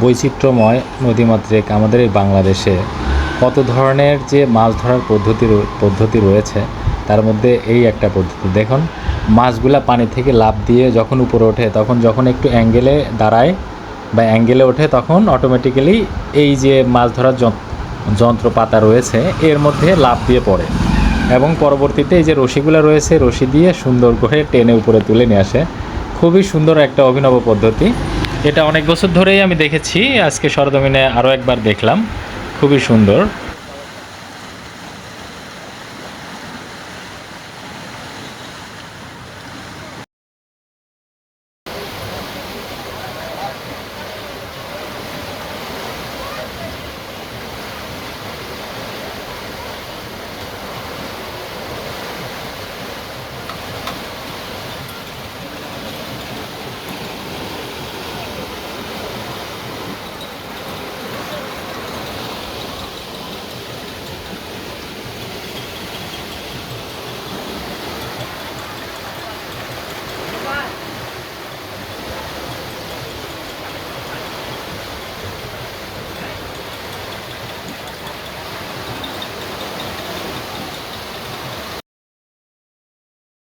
বৈচিত্র্যময় নদীমাতৃক আমাদের এই বাংলাদেশে কত ধরনের যে মাছ ধরার পদ্ধতি রয়েছে, তার মধ্যে এই একটা পদ্ধতি। দেখুন, মাছগুলা পানি থেকে লাফ দিয়ে যখন উপরে ওঠে, তখন যখন একটু অ্যাঙ্গেলে দাঁড়ায় বা অ্যাঙ্গেলে ওঠে, তখন অটোমেটিক্যালি এই যে মাছ ধরার যন্ত্রপাতা রয়েছে এর মধ্যে লাফ দিয়ে পড়ে, এবং পরবর্তীতে এই যে রশিগুলো রয়েছে, রশি দিয়ে সুন্দর করে টেনে উপরে তুলে নিয়ে আসে। খুবই সুন্দর একটা অভিনব পদ্ধতি। এটা অনেক বছর ধরেই আমি দেখেছি, আজকে সরজমিনে আরও একবার দেখলাম। খুবই সুন্দর।